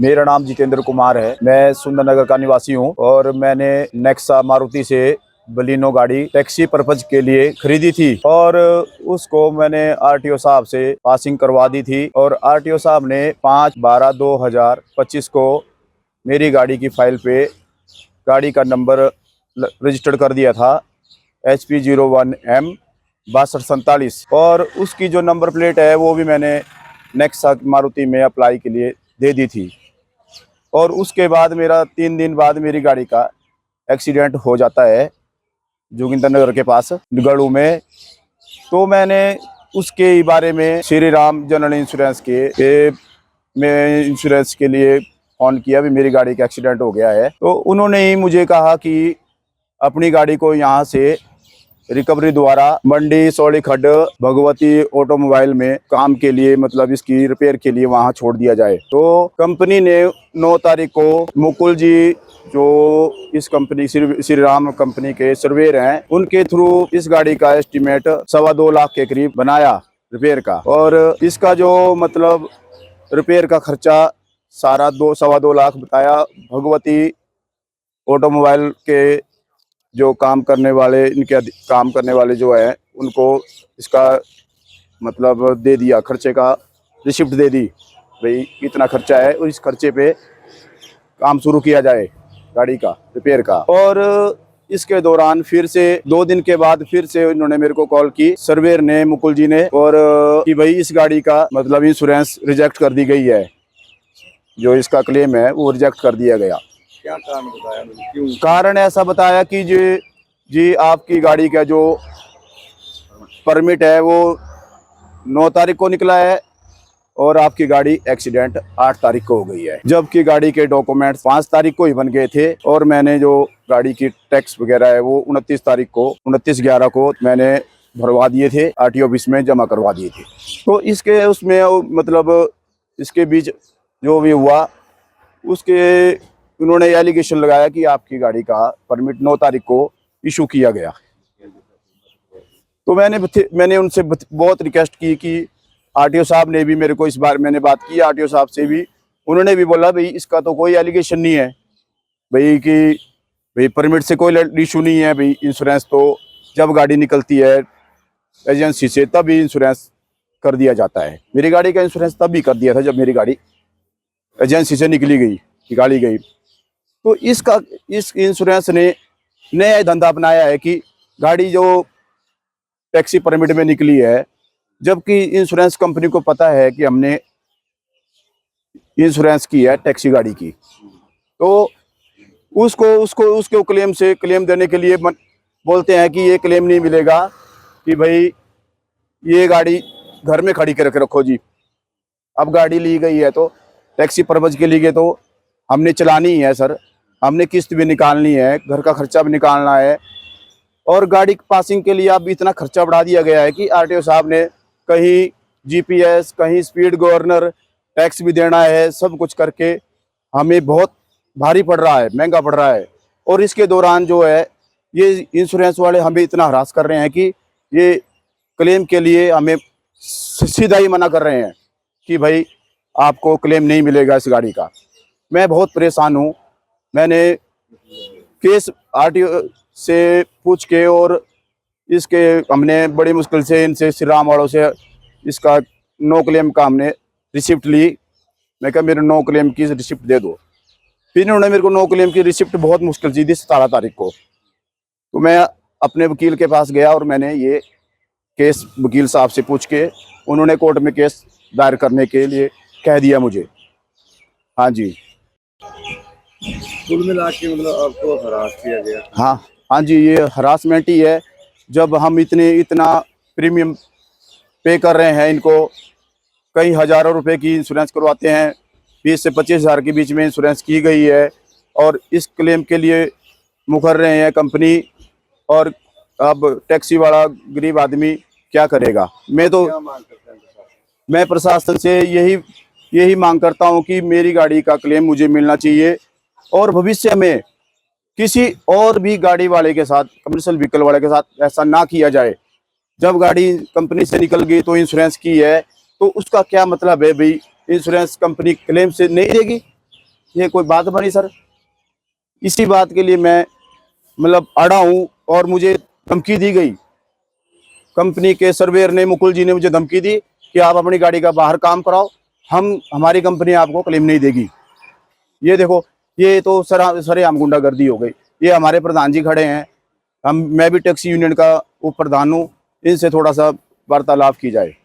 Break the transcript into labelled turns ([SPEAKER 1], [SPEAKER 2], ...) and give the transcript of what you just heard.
[SPEAKER 1] मेरा नाम जितेंद्र कुमार है। मैं सुंदरनगर का निवासी हूं और मैंने नेक्सा मारुति से बलिनो गाड़ी टैक्सी पर्पज के लिए खरीदी थी और उसको मैंने आरटीओ साहब से पासिंग करवा दी थी और आरटीओ साहब ने 5/12/2025 को मेरी गाड़ी की फाइल पे गाड़ी का नंबर रजिस्टर्ड कर दिया था HP01M 6247 और उसकी जो नंबर प्लेट है वो भी मैंने नेक्सा मारुति में अप्लाई के लिए दे दी थी। और उसके बाद मेरा 3 दिन बाद मेरी गाड़ी का एक्सीडेंट हो जाता है जोगिंदर के पास गड़ू में। तो मैंने उसके बारे में श्री राम जनरल इंश्योरेंस में इंश्योरेंस के लिए फ़ोन किया भी मेरी गाड़ी का एक्सीडेंट हो गया है। तो उन्होंने ही मुझे कहा कि अपनी गाड़ी को यहाँ से रिकवरी द्वारा मंडी सोलीखड्ड भगवती ऑटोमोबाइल में काम के लिए मतलब इसकी रिपेयर के लिए वहाँ छोड़ दिया जाए। तो कंपनी ने 9 तारीख को मुकुल जी जो इस कंपनी श्री राम कंपनी के सर्वेयर हैं उनके थ्रू इस गाड़ी का एस्टीमेट 2.25 लाख के करीब बनाया रिपेयर का। और इसका जो मतलब रिपेयर का खर्चा सारा 2.25 लाख बताया। भगवती ऑटोमोबाइल के जो काम करने वाले जो है उनको इसका मतलब दे दिया, खर्चे का रिसिप्ट दे दी भाई इतना खर्चा है और इस खर्चे पे काम शुरू किया जाए गाड़ी का रिपेयर का। और इसके दौरान फिर से 2 दिन के बाद फिर से उन्होंने मेरे को कॉल की सर्वेयर ने, मुकुल जी ने, और कि भाई इस गाड़ी का मतलब इंश्योरेंस रिजेक्ट कर दी गई है, जो इसका क्लेम है वो रिजेक्ट कर दिया गया।
[SPEAKER 2] क्या कारण बताया, क्यों?
[SPEAKER 1] कारण ऐसा बताया कि जी आपकी गाड़ी का जो परमिट है वो 9 तारीख को निकला है और आपकी गाड़ी एक्सीडेंट 8 तारीख को हो गई है, जबकि गाड़ी के डॉक्यूमेंट्स 5 तारीख को ही बन गए थे और मैंने जो गाड़ी की टैक्स वगैरह है वो 29/11 को मैंने भरवा दिए थे, आरटीओ ऑफिस में जमा करवा दिए थे। तो इसके उसमें मतलब इसके बीच जो भी हुआ उसके उन्होंने एलिगेशन लगाया कि आपकी गाड़ी का परमिट 9 तारीख को इशू किया गया। तो मैंने उनसे बहुत रिक्वेस्ट की कि आरटीओ साहब ने भी मेरे को इस बार मैंने बात की आरटीओ साहब से भी, उन्होंने भी बोला भाई इसका तो कोई एलिगेशन नहीं है भाई कि भाई परमिट से कोई इशू नहीं है भाई। इंश्योरेंस तो जब गाड़ी निकलती है एजेंसी से तभी इंश्योरेंस कर दिया जाता है। मेरी गाड़ी का इंश्योरेंस तब भी कर दिया था जब मेरी गाड़ी एजेंसी से निकाली गई। तो इस इंश्योरेंस ने नया धंधा अपनाया है कि गाड़ी जो टैक्सी परमिट में निकली है, जबकि इंश्योरेंस कंपनी को पता है कि हमने इंश्योरेंस की है टैक्सी गाड़ी की, तो उसको क्लेम देने के लिए बोलते हैं कि ये क्लेम नहीं मिलेगा कि भाई ये गाड़ी घर में खड़ी करके रखो जी। अब गाड़ी ली गई है तो टैक्सी पर्पज के लिए तो हमने चलानी ही है सर, हमने किस्त भी निकालनी है, घर का खर्चा भी निकालना है। और गाड़ी पासिंग के लिए अब इतना खर्चा बढ़ा दिया गया है कि आरटीओ साहब ने कहीं जीपीएस, कहीं स्पीड गवर्नर, टैक्स भी देना है, सब कुछ करके हमें बहुत भारी पड़ रहा है, महंगा पड़ रहा है। और इसके दौरान जो है ये इंश्योरेंस वाले हमें इतना हरास कर रहे हैं कि ये क्लेम के लिए हमें सीधा ही मना कर रहे हैं कि भाई आपको क्लेम नहीं मिलेगा इस गाड़ी का। मैं बहुत परेशान हूँ। मैंने केस आरटीओ से पूछ के और इसके हमने बड़ी मुश्किल से इनसे श्री राम वालों से इसका नो क्लेम का हमने रिसिप्ट ली। मैं कहा मेरे नो क्लेम की रिसिप्ट दे दो। फिर इन्होंने मेरे को नो क्लेम की रिसिप्ट बहुत मुश्किल सी दी 17 तारीख को। तो मैं अपने वकील के पास गया और मैंने ये केस वकील साहब से पूछ के उन्होंने कोर्ट में केस दायर करने के लिए कह दिया मुझे। हाँ जी,
[SPEAKER 2] कुल मिला के मतलब आपको हरास किया गया?
[SPEAKER 1] हाँ जी, ये हरासमेंट ही है। जब हम इतना प्रीमियम पे कर रहे हैं इनको, कई हज़ारों रुपए की इंश्योरेंस करवाते हैं, 20 से 25 हज़ार के बीच में इंश्योरेंस की गई है और इस क्लेम के लिए मुकर रहे हैं कंपनी। और अब टैक्सी वाला गरीब आदमी क्या करेगा? मैं प्रशासन से यही मांग करता हूं कि मेरी गाड़ी का क्लेम मुझे मिलना चाहिए और भविष्य में किसी और भी गाड़ी वाले के साथ, कमर्शियल व्हीकल वाले के साथ ऐसा ना किया जाए। जब गाड़ी कंपनी से निकल गई तो इंश्योरेंस की है तो उसका क्या मतलब है भाई? इंश्योरेंस कंपनी क्लेम से नहीं देगी? ये कोई बात बनी सर? इसी बात के लिए मैं मतलब अड़ा हूँ और मुझे धमकी दी गई। कंपनी के सर्वेयर ने, मुकुल जी ने मुझे धमकी दी कि आप अपनी गाड़ी का बाहर काम कराओ, हमारी कंपनी आपको क्लेम नहीं देगी। ये देखो, ये तो सरेआम गुंडागर्दी हो गई। ये हमारे प्रधान जी खड़े हैं, मैं भी टैक्सी यूनियन का उप प्रधान हूँ, इनसे थोड़ा सा वार्तालाप की जाए।